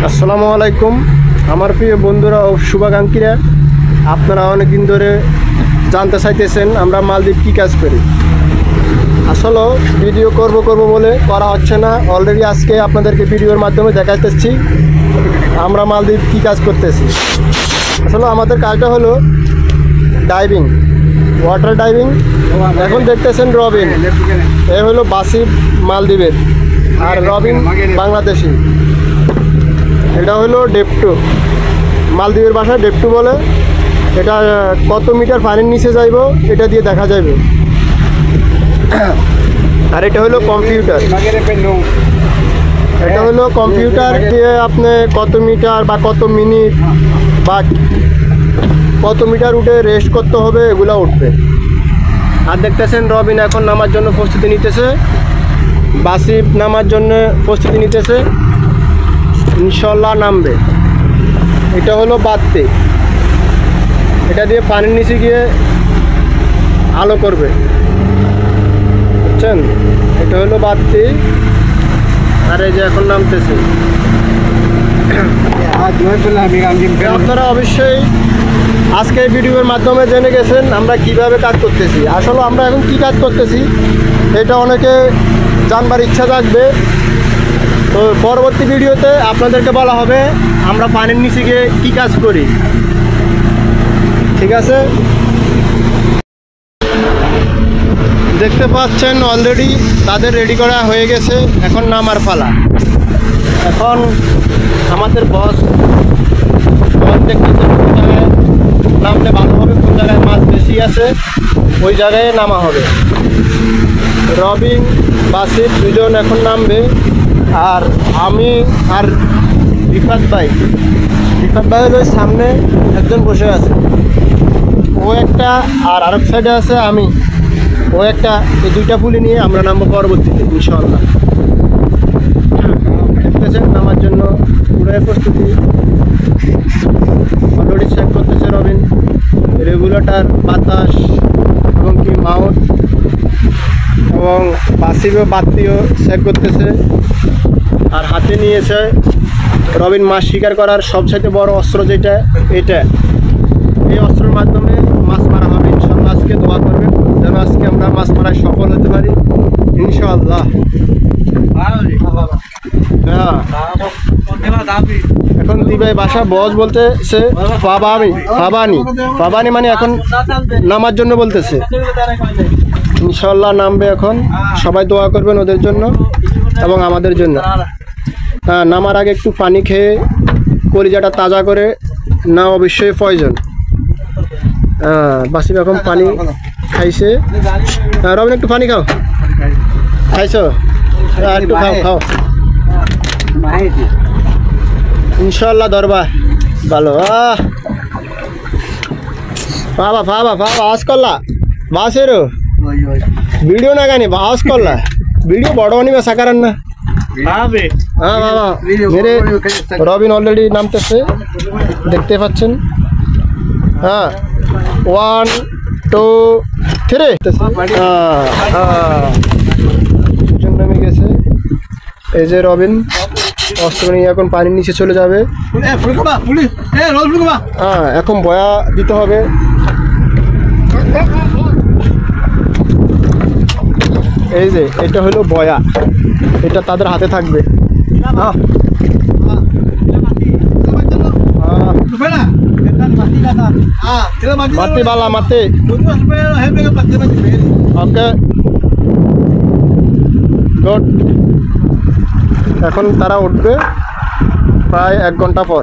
আসসালামু আলাইকুম আমার প্রিয় বন্ধুরা ও শুভাকাঙ্ক্ষীরা, আপনারা অনেকদিন ধরে জানতে চাইতেছেন আমরা মালদ্বীপ কী কাজ করি। আসলে ভিডিও করব বলে করা হচ্ছে না। অলরেডি আজকে আপনাদেরকে ভিডিওর মাধ্যমে দেখাইতেছি আমরা মালদ্বীপ কী কাজ করতেছি। আসলে আমাদের কাজটা হলো ডাইভিং, ওয়াটার ডাইভিং। এখন দেখতেছেন রবিন, এ হলো বাসিব মালদ্বীপের, আর রবিন বাংলাদেশি। এটা হলো ডেপটু, মালদ্বীপের ভাষায় ডেপটু বলে। এটা কত মিটার পানির নিচে যাইব এটা দিয়ে দেখা যাবে। আর এটা হলো কম্পিউটার, এটা হলো কম্পিউটার দিয়ে আপনি কত মিটার বা কত মিনিট বা কত মিটার উঠে রেস্ট করতে হবে এগুলো উঠবে। আর দেখতেছেন রবিন এখন নামার জন্য প্রস্তুতি নিতেছে, বাসিব নামার জন্য প্রস্তুতি নিতেছে, ইনশাল্লাহ নামবে। এটা হলো বাতি, এটা দিয়ে পানির নিচে গিয়ে আলো করবে, বুঝছেন। এটা হলো বাতি, আর এই যে এখন নামতেছে। আপনারা অবশ্যই আজকে এই ভিডিওর মাধ্যমে জেনে গেছেন আমরা কিভাবে কাজ করতেছি। আসলে আমরা এখন কি কাজ করতেছি এটা অনেকে জানবার ইচ্ছা থাকবে, তো পরবর্তী ভিডিওতে আপনাদেরকে বলা হবে আমরা পানির নিচে গিয়ে কী কাজ করি, ঠিক আছে। দেখতে পাচ্ছেন অলরেডি তাদের রেডি করা হয়ে গেছে, এখন নামার পালা। এখন আমাদের বস দেখতেছেন কোন জায়গায় নামলে ভালো হবে, কোন জায়গায় মাছ বেশি আছে ওই জায়গায় নামা হবে। রবিন বাসিব দুজন এখন নামবে, আর আমি আর রিফাত ভাই হলো সামনে একজন বসে আছে, ও একটা, আর আরেক সাইডে আছে আমি, ও একটা। এই দুইটা পুলি নিয়ে আমরা নামবো পরবর্তীতে ইনশাআল্লাহ। দেখতেছেন নামার জন্য পুরো প্রস্তুতি অলরেডি চেক করতেছে রবিন, রেগুলেটর, বাতাস এবং কি মাউথ, এবং বাসিবও বাতিও চেক করতেছে। আর হাতে নিয়েছে রবিন মাছ শিকার করার সবচাইতে বড় অস্ত্র যেটা, এটা এই অস্ত্রের মাধ্যমে মাছ মারা হবে ইনশাআল্লাহ। আজকে দোয়া করবেন যেন আজকে আমরা মাছ মারায় সফল হতে পারি ইনশাআল্লাহ। হ্যাঁ, এখন দিবাই বাসা বস বলতেছে ফাবানি মানে এখন নামার জন্য বলতেছে। ইনশাআল্লাহ নামবে এখন, সবাই দোয়া করবেন ওদের জন্য এবং আমাদের জন্য। হ্যাঁ, নামার আগে একটু পানি খেয়ে কলিজাটা তাজা করে না অবশ্যই প্রয়োজন। হ্যাঁ, বাসিব এখন পানি খাইছে। হ্যাঁ রবিন, একটু পানি খাও, খাইছো? একটু খাও। ইনশাল্লাহ দরবার ভালো। বাবা আওয়াজ করলা বাসেরও ভিডিও না গানি আওয়াজ করলা, ভিডিও বড় নিবে সাকারান না। হ্যাঁ বাবা, মেরে রবিন অলরেডি নামতেছে দেখতে পাচ্ছেন। হ্যাঁ, 1 2 3 নেমে গেছে। এই যে রবিন অস্ত্র নিয়ে এখন পানির নিচে চলে যাবে। হ্যাঁ, এখন বয়া দিতে হবে। এই যে এটা হলো বয়া, এটা তাদের হাতে থাকবে। মাতি বালা মাতি, ওকে গুড। এখন তারা উঠবে প্রায় 1 ঘন্টা পর।